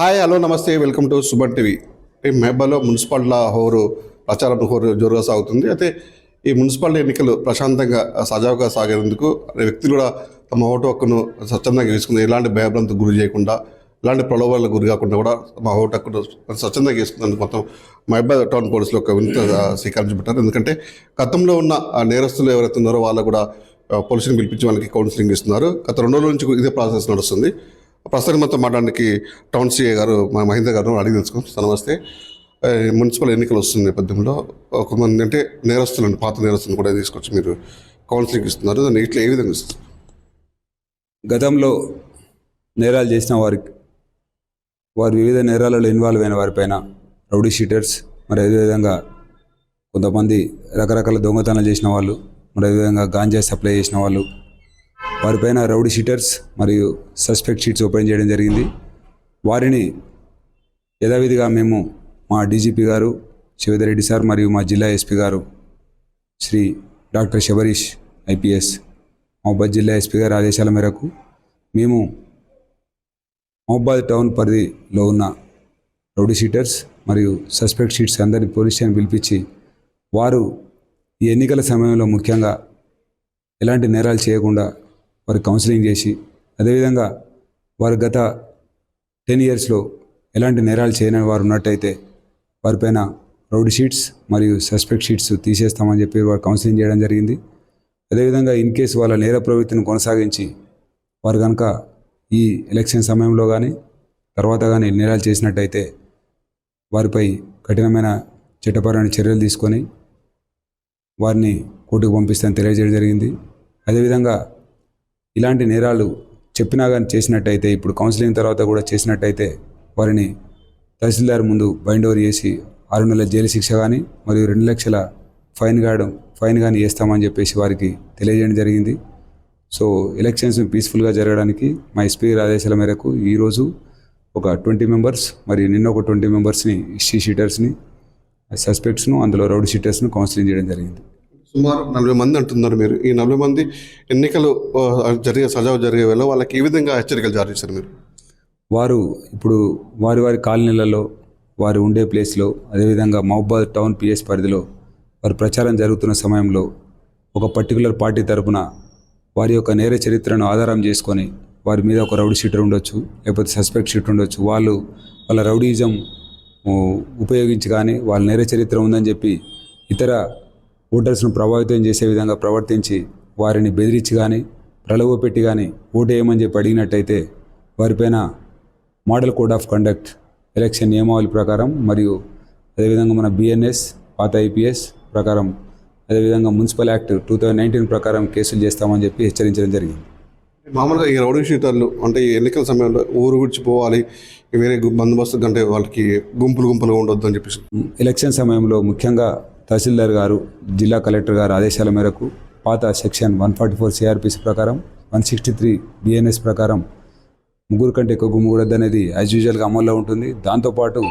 Hi hello నమస్తే welcome to Suman TV. మహబూబ్లో మున్సిపాలిటీల ప్రచారం జోరుగా సాగుతుంది. అయితే ఈ మున్సిపాలిటీ ఎన్నికలు ప్రశాంతంగా సజావుగా సాగేందుకు వ్యక్తులు కూడా తమ ఓటు హక్కును స్వచ్ఛందంగా వేసుకుని ఎలాంటి భయభ్రాంతికి గురి చేయకుండా, ఎలాంటి ప్రలోభాలకు గురి కాకుండా కూడా తమ ఓటు హక్కును స్వచ్ఛందంగా వేసుకున్నందుకు మొత్తం మహబూబ్ టౌన్ పోలీసులు ఒక వినూత్న శ్రీకారం చుట్టారు. ఎందుకంటే గతంలో ఉన్న నేరస్తులు ఎవరైతే ఉన్నారో వాళ్ళు కూడా పోలీసుని పిలిపించి వాళ్ళకి కౌన్సిలింగ్ ఇస్తున్నారు. గత 2 రోజుల నుంచి ఇదే ప్రాసెస్ నడుస్తుంది. ప్రస్తుతం మొత్తం మాట్లాడడానికి టౌన్ సిఏ గారు మహేంద్ర గారు అడిగి తెలుసుకుంటాం. నమస్తే. మున్సిపల్ ఎన్నికలు వస్తున్న నేపథ్యంలో కొంతమంది అంటే నేరస్తులను, పాత నేరస్తులను కూడా తీసుకొచ్చి మీరు కౌన్సిలింగ్ ఇస్తున్నారు. దాన్ని ఇట్లా ఏ విధంగా ఇస్తారు? గతంలో నేరాలు చేసిన వారు వివిధ నేరాలలో ఇన్వాల్వ్ అయిన వారిపైన రౌడీ షీటర్స్, మరి అదేవిధంగా కొంతమంది రకరకాల దొంగతనాలు చేసిన వాళ్ళు, మరి అదేవిధంగా గాంజా సప్లై చేసిన వాళ్ళు, వారిపైన రౌడీ షీటర్స్ మరియు సస్పెక్ట్ షీట్స్ ఓపెన్ చేయడం జరిగింది. వారిని యథావిధిగా మేము మా డీజీపీ గారు శివేందర్ రెడ్డి సార్ మరియు మా జిల్లా ఎస్పీ గారు శ్రీ డాక్టర్ శబరీష్ ఐపీఎస్, మహబూబాద్ జిల్లా ఎస్పీ గారి ఆదేశాల మేరకు మేము మహబూబాద్ టౌన్ పరిధిలో ఉన్న రౌడీ షీటర్స్ మరియు సస్పెక్ట్ షీట్స్ అందరినీ పోలీస్ స్టేషన్ పిలిపించి వారు ఈ ఎన్నికల సమయంలో ముఖ్యంగా ఎలాంటి నేరాలు చేయకుండా వారి కౌన్సిలింగ్ చేసి, అదేవిధంగా వారు గత 10 yearsలో ఎలాంటి నేరాలు చేయని వారు ఉన్నట్టయితే వారిపైన రౌడీ షీట్స్ మరియు సస్పెక్ట్ షీట్స్ తీసేస్తామని చెప్పి వారు కౌన్సిలింగ్ చేయడం జరిగింది. అదేవిధంగా ఇన్ కేసు వాళ్ళ నేర ప్రవృత్తిని కొనసాగించి వారు కనుక ఈ ఎలక్షన్ సమయంలో కానీ తర్వాత కానీ నేరాలు చేసినట్టయితే వారిపై కఠినమైన చట్టపరమైన చర్యలు తీసుకొని వారిని కోర్టుకు పంపిస్తామని తెలియజేయడం జరిగింది. అదేవిధంగా ఇలాంటి నేరాలు చెప్పినా కానీ చేసినట్టయితే, ఇప్పుడు కౌన్సిలింగ్ తర్వాత కూడా చేసినట్టయితే వారిని తహసీల్దార్ ముందు బైండ్ ఓవర్ చేసి 6 నెలల జైలు శిక్ష కానీ మరియు 2 లక్షల ఫైన్ కానీ వేస్తామని చెప్పేసి వారికి తెలియజేయడం జరిగింది. సో ఎలక్షన్స్ పీస్ఫుల్గా జరగడానికి మా ఎస్పీ ఆదేశాల మేరకు ఈరోజు ఒక 20 మెంబర్స్ మరియు నిన్న ఒక 20 మెంబర్స్ని హిస్టరీ షీటర్స్ని, సస్పెక్ట్స్ను, అందులో రౌడీ షీటర్స్ను కౌన్సిలింగ్ చేయడం జరిగింది. సుమారు 40 మంది అంటున్నారు మీరు. ఈ 40 మంది ఎన్నికలు సజావు జరిగే వేళ వాళ్ళకి ఏ విధంగా హెచ్చరికలు జారీ చేశారు మీరు? వారు ఇప్పుడు వారి కాలనీలలో, వారు ఉండే ప్లేస్లో, అదేవిధంగా మహబూబాద్ టౌన్ పిఎస్ పరిధిలో వారి ప్రచారం జరుగుతున్న సమయంలో ఒక పర్టికులర్ పార్టీ తరపున వారి యొక్క నేర చరిత్రను ఆధారం చేసుకొని వారి మీద ఒక రౌడీ షీటర్ ఉండొచ్చు, లేకపోతే సస్పెక్ట్ షీట్ ఉండొచ్చు, వాళ్ళ రౌడీజం ఉపయోగించి కానీ వాళ్ళ నేర చరిత్ర ఉందని చెప్పి ఇతర ఓటర్స్ను ప్రభావితం చేసే విధంగా ప్రవర్తించి వారిని బెదిరించి కానీ ప్రలోభపెట్టి కానీ ఓటు వేయమని చెప్పి అడిగినట్టయితే వారిపైన model code of conduct, election నియమావళి ప్రకారం మరియు అదేవిధంగా మన బిఎన్ఎస్, పాత ఐపీఎస్ ప్రకారం, అదేవిధంగా మున్సిపల్ యాక్ట్ 2019 ప్రకారం కేసులు చేస్తామని చెప్పి హెచ్చరించడం జరిగింది. మామూలుగా ఈ రౌడీ షీటర్లు అంటే ఈ ఎన్నికల సమయంలో ఊరు విడిచిపోవాలి, వేరే బందోబస్తు కంటే వాళ్ళకి గుంపులుగా ఉండొద్దు అని చెప్పేసి ఎలక్షన్ సమయంలో ముఖ్యంగా తహసీల్దార్ గారు, జిల్లా కలెక్టర్ గారు ఆదేశాల మేరకు పాత సెక్షన్ 144 సిఆర్పిసి ప్రకారం, 163 బిఎన్ఎస్ ప్రకారం 3 కంటే ఎక్కువ గుమ్మకూడదు అనేది యాజ్ యూజువల్గా అమల్లో ఉంటుంది. దాంతోపాటు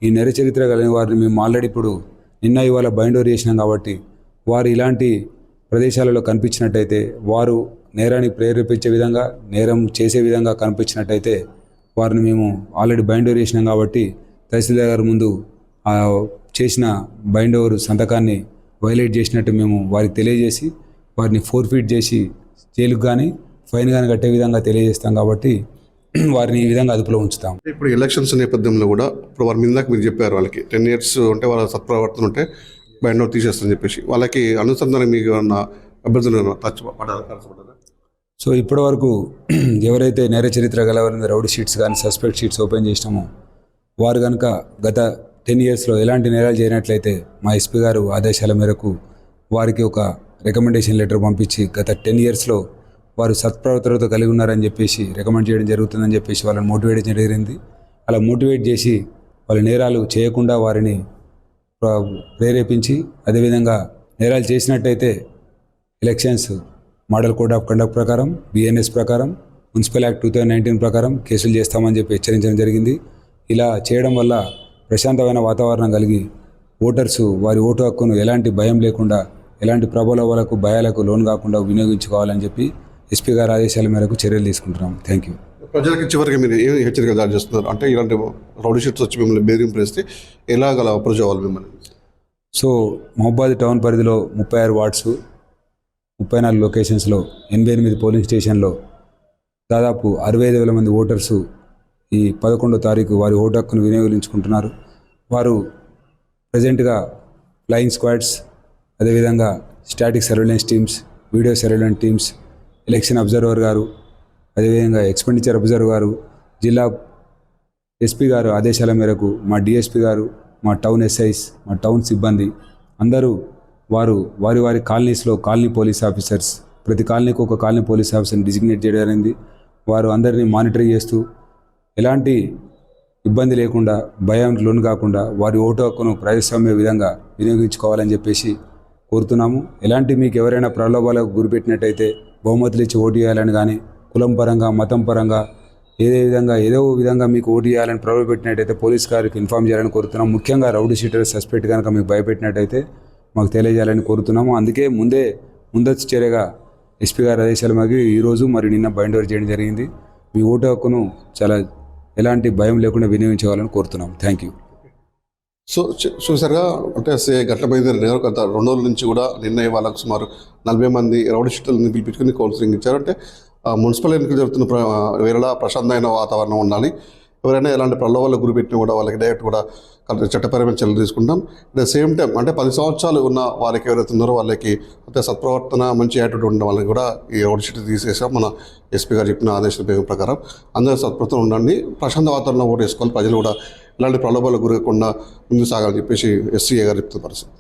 ఈ నెర చరిత్ర కలిగిన వారిని మేము ఆల్రెడీ ఇప్పుడు నిన్న ఇవాళ బైండ్ ఓవర్ చేసినాం కాబట్టి వారు ఇలాంటి ప్రదేశాలలో కనిపించినట్టయితే, వారు నేరాన్ని ప్రేరేపించే విధంగా, నేరం చేసే విధంగా కనిపించినట్టయితే వారిని మేము ఆల్రెడీ బైండ్ ఓవర్ చేసినాం కాబట్టి తహసీల్దార్ గారి ముందు చేసిన బైండ్ ఓవర్ సంతకాన్ని వైలేట్ చేసినట్టు మేము వారికి తెలియజేసి వారిని ఫోర్ఫీట్ చేసి జైలుకు కానీ ఫైన్ కానీ కట్టే విధంగా తెలియజేస్తాం కాబట్టి వారిని ఈ విధంగా అదుపులో ఉంచుతాం. ఇప్పుడు ఎలక్షన్స్ నేపథ్యంలో కూడా ఇప్పుడు వారి మీద మీరు చెప్పారు వాళ్ళకి 10 years ఉంటే వాళ్ళ సత్ప్రవర్తన ఉంటే బైండ్ ఓవర్ తీసేస్తారని చెప్పేసి వాళ్ళకి అనుసంధానం మీకు ఉన్న అభ్యర్థులు పడ్డారా? సో ఇప్పటి వరకు ఎవరైతే నేర చరిత్ర గలవారిని రౌడీ షీట్స్ కానీ సస్పెక్ట్ షీట్స్ ఓపెన్ చేసినామో వారు కనుక గత 10 yearsలో ఎలాంటి నేరాలు చేయనట్లయితే మా ఎస్పీ గారు ఆదేశాల మేరకు వారికి ఒక రికమెండేషన్ లెటర్ పంపించి గత 10 yearsలో వారు సత్ప్రవర్తనతో కలిగి ఉన్నారని చెప్పేసి రికమెండ్ చేయడం జరుగుతుందని చెప్పేసి వాళ్ళని మోటివేట్ చేయడం జరిగింది. అలా మోటివేట్ చేసి వాళ్ళ నేరాలు చేయకుండా వారిని ప్రేరేపించి, అదేవిధంగా నేరాలు చేసినట్టయితే elections model code of conduct ప్రకారం, బిఎన్ఎస్ ప్రకారం, మున్సిపల్ యాక్ట్ 2019 ప్రకారం కేసులు చేస్తామని చెప్పి హెచ్చరించడం జరిగింది. ఇలా చేయడం వల్ల ప్రశాంతమైన వాతావరణం కలిగి ఓటర్సు వారి ఓటు హక్కును ఎలాంటి భయం లేకుండా, ఎలాంటి ప్రబోధనలకు, భయాలకు లోను కాకుండా వినియోగించుకోవాలని చెప్పి ఎస్పీ గారి ఆదేశాల మేరకు చర్యలు తీసుకుంటున్నాం. Thank you. ప్రజలకి చివరికి మీరు ఏం హెచ్చరిక జారీ చేస్తున్నారు అంటే ఇలాంటి రౌడీ షీట్స్ వచ్చి మిమ్మల్ని బెదిరింపు చేస్తే ఎలాగల అప్రోచ్ అవ్వాలి మిమ్మల్ని? సో మహబాద్ టౌన్ పరిధిలో 36 వార్డ్స్ 34 లొకేషన్స్లో 88 పోలింగ్ స్టేషన్లో దాదాపు 65,000 మంది ఓటర్సు ఈ 11వ తారీఖు వారి ఓటు హక్కును వినియోగించుకుంటున్నారు. వారు ప్రజెంట్గా ఫ్లయింగ్ స్క్వాడ్స్, అదేవిధంగా static surveillance teams, video surveillance teams, election observer గారు, అదేవిధంగా ఎక్స్పెండిచర్ అబ్జర్వర్ గారు, జిల్లా ఎస్పీ గారు ఆదేశాల మేరకు మా డిఎస్పీ గారు, మా టౌన్ ఎస్ఐస్, మా టౌన్ సిబ్బంది అందరూ వారి వారి కాలనీస్లో కాలనీ పోలీస్ ఆఫీసర్స్, ప్రతి కాలనీకి ఒక కాలనీ పోలీస్ ఆఫీసర్ని డిజిగ్నేట్ చేయడం జరిగింది. వారు అందరినీ మానిటర్ చేస్తూ ఎలాంటి ఇబ్బంది లేకుండా, భయం లోను కాకుండా వారి ఓటు హక్కును ప్రజాస్వామ్య విధంగా వినియోగించుకోవాలని చెప్పేసి కోరుతున్నాము. ఎలాంటి మీకు ఎవరైనా ప్రలోభాలకు గురిపెట్టినట్టయితే బహుమతులు ఇచ్చి ఓటు చేయాలని కానీ, కులం పరంగా, మతం పరంగా ఏదో విధంగా మీకు ఓటు చేయాలని ప్రలోభపెట్టినట్టయితే పోలీస్ గారికి ఇన్ఫామ్ చేయాలని కోరుతున్నాం. ముఖ్యంగా రౌడీ షీటర్ సస్పెక్ట్ కనుక మీకు భయపెట్టినట్టయితే మాకు తెలియజేయాలని కోరుతున్నాము. అందుకే ముందస్తు చర్యగా ఎస్పీ గారి ఆదేశాల మేరకు ఈరోజు మరియు నిన్న బైండ్ ఓవర్ చేయడం జరిగింది. మీ ఓటు హక్కును చాలా ఎలాంటి భయం లేకుండా వినియోగించుకోవాలని కోరుతున్నాం. Thank you. సో చూసారుగా అంటే గట్ల బయలుదేరి గత 2 రోజుల నుంచి కూడా నిన్న వాళ్ళకు సుమారు 40 మంది రౌడీ షీటర్లను పిలిపించుకుని కౌన్సిలింగ్ ఇచ్చారు. అంటే మున్సిపల్ ఎన్నికలు జరుగుతున్న వేళ ప్రశాంతమైన వాతావరణం ఉండాలి. ఎవరైనా ఎలాంటి ప్రలోభాలకు గురిపెట్టినా కూడా వాళ్ళకి డైరెక్ట్ కూడా చట్టపరమైన చర్యలు తీసుకుంటాం. అట్ ద సేమ్ టైం అంటే 10 సంవత్సరాలు ఉన్న వాళ్ళకి ఎవరైతే ఉన్నారో వాళ్ళకి అంటే సత్ప్రవర్తన, మంచి యాటిట్యూడ్ ఉన్న వాళ్ళకి కూడా ఈ రౌడీ షీట్ తీసేసాం. మన ఎస్పీ గారు చెప్పిన ఆదేశాల ప్రకారం అందరూ సత్ప్రవర్తన ఉండండి, ప్రశాంత వాతావరణంలో ఓటు వేసుకోవాలి. ప్రజలు కూడా ఇలాంటి ప్రలోభాలకు గురకుండా ముందు సాగాలని చెప్పేసి ఎస్సీఏ గారు చెప్తున్న పరిస్థితి.